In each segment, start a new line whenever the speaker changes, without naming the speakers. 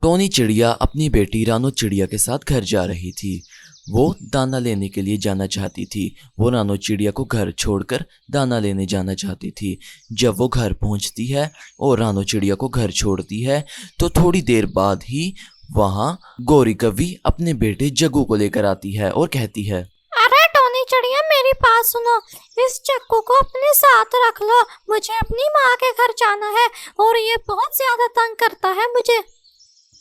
Tony चिड़िया अपनी बेटी रानो चिड़िया के साथ घर जा रही थी। वो दाना लेने के लिए जाना चाहती थी। वो रानो चिड़िया को घर छोड़कर दाना लेने जाना चाहती थी। जब वो घर पहुंचती है और रानो चिड़िया को घर छोड़ती है तो थोड़ी देर बाद ही वहाँ गौरी कौवी अपने बेटे जग्गू को लेकर आती है और कहती है,
अरे टोनी चिड़िया मेरी बात सुनो, इस जग्गू को अपने साथ रख लो। मुझे अपनी माँ के घर जाना है और ये बहुत ज्यादा तंग करता है मुझे।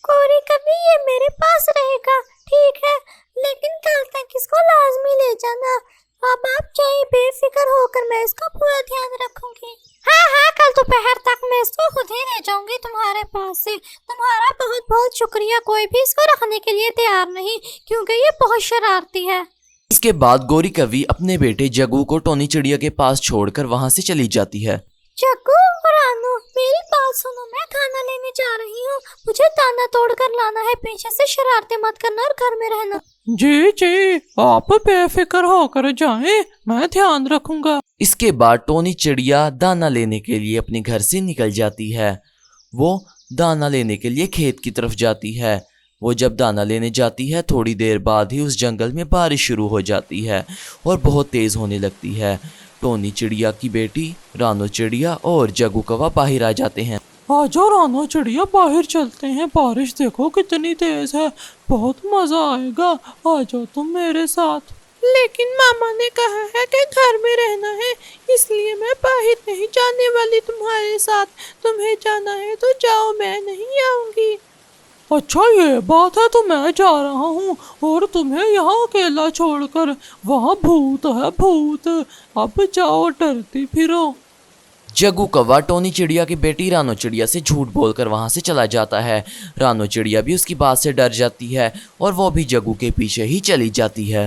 गौरी कभी ये मेरे पास रहेगा, ठीक है, लेकिन कल तक इसको लाजमी ले जाना। अब आप चाहिए बेफिक्र होकर, मैं इसका पूरा ध्यान रखूंगी। हाँ हाँ, कल दोपहर तक मैं इसको खुद ही ले जाऊंगी तुम्हारे पास से। तुम्हारा बहुत बहुत शुक्रिया। कोई भी इसको रखने के लिए तैयार नहीं, क्योंकि ये बहुत शरारती है।
इसके बाद गौरी कौवी अपने बेटे जग्गू को टोनी चिड़िया के पास छोड़कर वहाँ से चली जाती है।
जग्गू और रानू, मेरी बात सुनो, मैं खाना लेने जा रही हूँ। मुझे दाना तोड़ कर लाना है। पीछे से शरारतें मत करना और घर में रहना।
जी जी, आप बेफिक्र होकर जाएं, मैं ध्यान रखूंगा।
इसके बाद टोनी चिड़िया दाना लेने के लिए अपने घर से निकल जाती है। वो दाना लेने के लिए खेत की तरफ जाती है। वो जब दाना लेने जाती है थोड़ी देर बाद ही उस जंगल में बारिश शुरू हो जाती है और बहुत तेज़ होने लगती है। टोनी चिड़िया की बेटी रानो चिड़िया और जग्गू कौवा बाहर आ जाते हैं।
आजा रानो चिड़िया, बाहर चलते हैं, बारिश देखो कितनी तेज है, बहुत मजा आएगा। आ जाओ तुम मेरे साथ। लेकिन मामा ने कहा है कि घर में रहना है, इसलिए मैं बाहर नहीं जाने वाली तुम्हारे साथ। तुम्हें जाना है तो जाओ, मैं नहीं आऊंगी। अच्छा ये बात है, तो मैं जा रहा हूँ और तुम्हें यहाँ अकेला छोड़कर। वहाँ भूत है, भूत। अब जाओ, डरती फिरो।
जग्गू कौवा टोनी चिड़िया की बेटी रानो चिड़िया से झूठ बोलकर वहां से चला जाता है। रानो चिड़िया भी उसकी बात से डर जाती है और वो भी जग्गू के पीछे ही चली जाती है।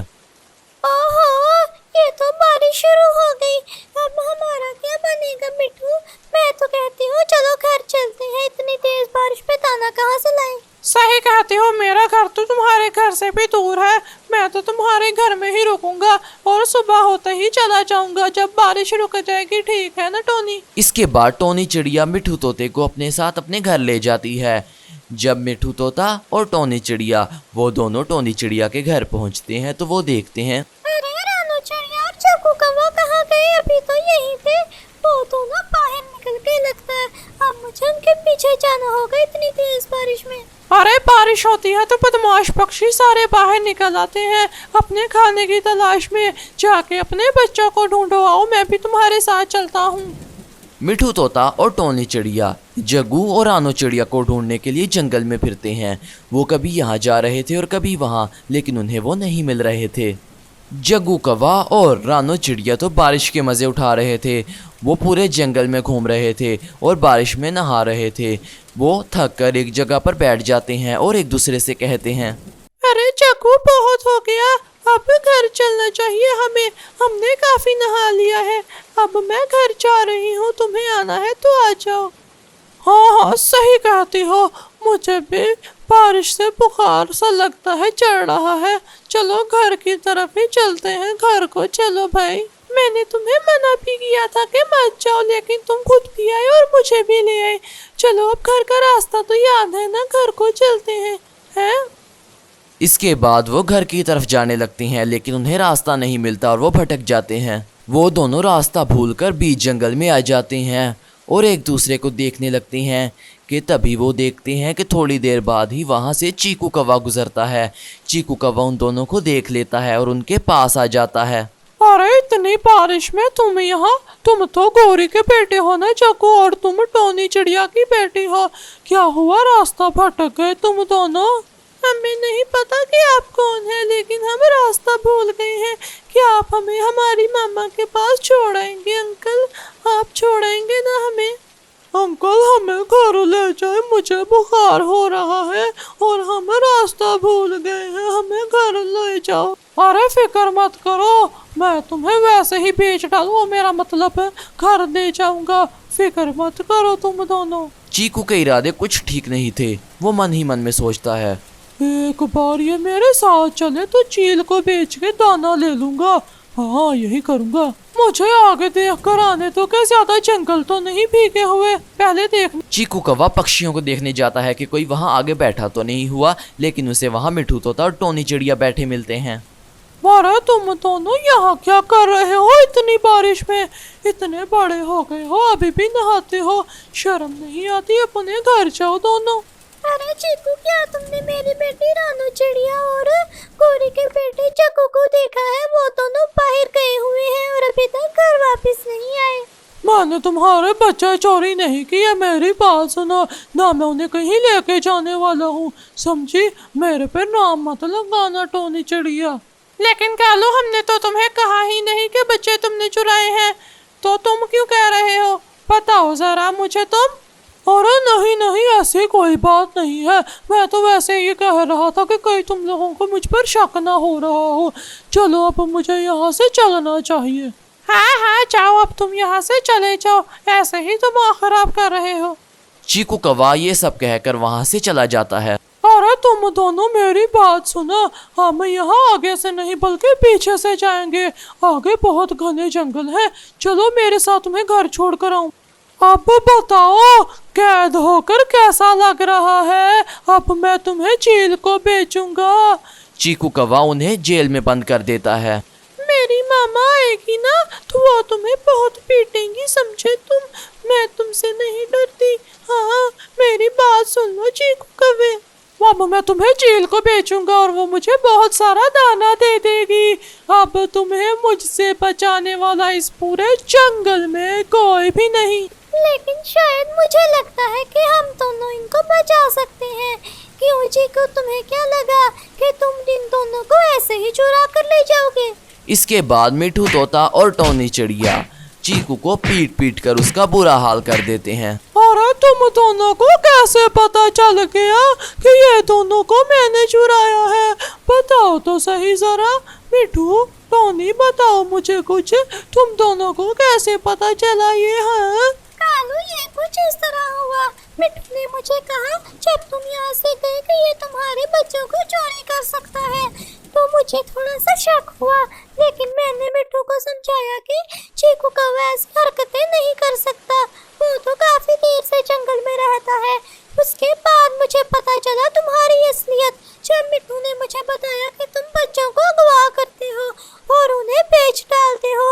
ओहो, ये तो बारिश शुरू हो गई। अब हमारा क्या बनेगा मिट्टू? मैं तो कहती हूँ चलो घर चलते हैं। इतनी तेज बारिश पे दाना कहाँ से लाएं?
सही कहती हो, मेरा घर तो तुम्हारे घर से भी दूर है। मैं तो तुम्हारे घर में ही रुकूंगा और सुबह होते ही चला जाऊंगा जब बारिश रुक जाएगी। ठीक है ना टोनी?
इसके बाद टोनी चिड़िया मिठू तोते को अपने साथ अपने घर ले जाती है। जब मिठू तोता और टोनी चिड़िया वो दोनों टोनी चिड़िया के घर पहुंचते हैं तो वो देखते हैं,
अरे रानो चिड़िया और जग्गू कौवा कहाँ गए? अभी तो यहीं थे। वो तो ना बाहर निकल के लगता है। अब मुझे उनके पीछे जाना होगा इतनी तेज बारिश में।
अरे बारिश होती है तो बदमाश पक्षी सारे बाहर निकल आते हैं अपने खाने की तलाश में। जाके अपने बच्चों को ढूंढो, आओ मैं भी तुम्हारे साथ चलता हूँ।
मिठू तोता और टोनी चिड़िया जग्गू और रानो चिड़िया को ढूंढने के लिए जंगल में फिरते हैं। वो कभी यहाँ जा रहे थे और कभी वहाँ, लेकिन उन्हें वो नहीं मिल रहे थे। जग्गू कौवा और रानो चिड़िया तो बारिश के मज़े उठा रहे थे। वो पूरे जंगल में घूम रहे थे और बारिश में नहा रहे थे। वो थक कर एक जगह पर बैठ जाते हैं और एक दूसरे से कहते हैं,
अरे जग्गू बहुत हो गया, अब घर चलना चाहिए हमें। हमने काफी नहा लिया है। अब मैं घर जा रही हूँ, तुम्हें आना है तो आ जाओ। हाँ हाँ, सही कहती हो, मुझे भी बारिश से बुखार सा लगता है, चढ़ रहा है। चलो घर की तरफ ही चलते हैं, घर को चलो भाई। मैंने तुम्हें मना भी किया था कि मत जाओ, लेकिन तुम खुद भी आए और मुझे भी ले आए। चलो अब घर का रास्ता तो याद है ना, घर को चलते हैं?
इसके बाद वो घर की तरफ जाने लगते हैं, लेकिन उन्हें रास्ता नहीं मिलता और वो भटक जाते हैं। वो दोनों रास्ता भूलकर बीच जंगल में आ जाते हैं और एक दूसरे को देखने लगते हैं कि तभी वो देखते हैं कि थोड़ी देर बाद ही वहाँ से चीकू कौवा गुजरता है। चीकू कौवा उन दोनों को देख लेता है और उनके पास आ जाता है।
अरे इतनी बारिश में तुम यहाँ? तुम तो गौरी के बेटे हो ना जग्गू, और तुम टोनी चिड़िया की बेटी हो। क्या हुआ, रास्ता भटक गए तुम दोनों? हमें नहीं पता कि आप कौन है, लेकिन हम रास्ता भूल गए हैं। क्या आप हमें हमारी मामा के पास छोड़ेंगे अंकल? आप छोड़ेंगे ना हमें? अंकल हमें घर ले जाए, मुझे बुखार हो रहा है और हम रास्ता भूल गए हैं, हमें घर ले जाओ। अरे फिक्र मत करो, मैं तुम्हें वैसे ही बेच डालूं, मेरा मतलब है घर ले जाऊंगा। फिक्र मत करो तुम दोनों।
चीकू के इरादे कुछ ठीक नहीं थे। वो मन ही मन में सोचता है,
एक बार ये मेरे साथ चले तो चील को बेच के दाना ले लूंगा। हाँ यही करूंगा। मुझे आगे देख कर आने तो क्या ज्यादा जंगल तो नहीं भीगे हुए, पहले देख।
चीकू कौवा पक्षियों को देखने जाता है कि कोई वहाँ आगे बैठा तो नहीं हुआ, लेकिन उसे वहाँ मिठू तोता और टोनी चिड़िया बैठे मिलते हैं।
मारा, तुम दोनों यहाँ क्या कर रहे हो इतनी बारिश में? इतने बड़े हो गए हो, अभी भी नहाते हो, शर्म नहीं आती? अपने घर जाओ दोनों।
अरे चीकू, क्या तुमने मेरी बेटी रानू चिड़िया और गोरी के बेटे जग्गू को देखा है? वो दोनों बाहर गए हुए हैं और अभी तक घर वापस नहीं आए।
मैंने तुम्हारे बच्चे चोरी नहीं किए, मेरी बात सुनो ना, मैं उन्हें कहीं लेके जाने वाला हूँ, समझी? मेरे पे नाम मत लगाना टोनी चिड़िया। लेकिन कालू, हमने तो तुम्हें कहा ही नहीं कि बच्चे तुमने चुराए हैं, तो तुम क्यों कह रहे हो? बताओ जरा मुझे तुम। अरे नहीं नहीं, ऐसी कोई बात नहीं है, मैं तो वैसे ही कह रहा था कि कहीं तुम लोगों को मुझ पर शक ना हो रहा हो। चलो अब मुझे यहाँ से चलना चाहिए। हाँ हाँ जाओ, अब तुम यहाँ से चले जाओ, ऐसे ही तुम खराब कर रहे हो।
चीकू कौवा ये सब कहकर वहाँ से चला जाता है।
अरे तुम दोनों मेरी बात सुनो, हम यहाँ आगे से नहीं बल्कि पीछे से जाएंगे, आगे बहुत घने जंगल है, चलो मेरे साथ, तुम्हें घर छोड़ कर आऊं। अब बताओ कैद होकर कैसा लग रहा है? अब मैं तुम्हें जेल को बेचूंगा।
चीकू कौवा उन्हें जेल में बंद कर देता है।
मेरी मामा आएगी ना तो वो तुम्हें बहुत पीटेंगी, समझे तुम? मैं तुमसे नहीं डरती। हाँ मेरी बात सुन लो चीकू कौवे, अब मैं तुम्हें जेल को बेचूंगा और वो मुझे बहुत सारा दाना दे देगी। अब तुम्हें मुझसे बचाने वाला इस पूरे जंगल में कोई भी नहीं।
लेकिन शायद मुझे लगता है कि हम दोनों इनको बचा सकते हैं। क्यों चीकू, तुम्हें क्या लगा कि तुम इन दोनों को ऐसे ही चुरा कर ले जाओगे?
इसके बाद मिठू तोता और टोनी चिड़िया चीकू को पीट पीट कर उसका बुरा हाल कर देते हैं।
अरे तुम दोनों को कैसे पता चल गया कि ये दोनों को मैंने चुराया है? बताओ तो सही जरा। मिठू, टोनी, बताओ मुझे कुछ, तुम दोनों को कैसे पता चला ये है?
कालू, ये कुछ इस तरह हुआ, मिठू ने मुझे कहा जब तुम यहाँ से गए कि ये तुम्हारे बच्चों को चोरी कर सकता है, तो मुझे थोड़ा सा शक हुआ, लेकिन मैंने मिठू को समझाया कि चीकू कौवा ऐसी हरकतें नहीं कर सकता, वो तो काफी देर से जंगल में रहता है। उसके बाद मुझे पता चला तुम्हारी असलियत, जब मिठू ने मुझे बताया कि तुम बच्चों को अगवा करते हो और उन्हें बेच डालते हो।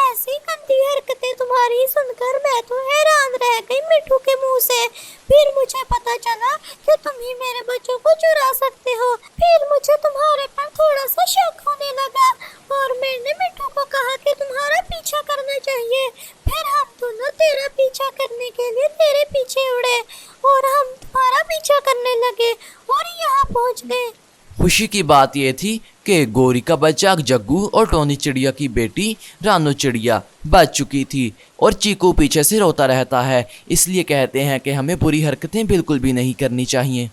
ऐसी गंदी हरकतें तुम्हारी सुनकर मैं तो हैरान रह गई मिठू के मुंह से। फिर मुझे पता चला कि तुम ही मेरे बच्चों को चुरा सकते हो। फिर मुझे तुम्हारे पर थोड़ा सा शक होने लगा और मैंने मिठू को कहा कि तुम्हारा पीछा करना चाहिए। फिर हम दोनों तेरा पीछा करने के लिए तेरे पीछे उड़े और हम तुम्हारा पीछा करने लगे और यहाँ पहुँच गए।
खुशी की बात यह थी कि गोरी का बच्चा जग्गू और टोनी चिड़िया की बेटी रानू चिड़िया बच चुकी थी और चीकू पीछे से रोता रहता है। इसलिए कहते हैं कि हमें बुरी हरकतें बिल्कुल भी नहीं करनी चाहिए।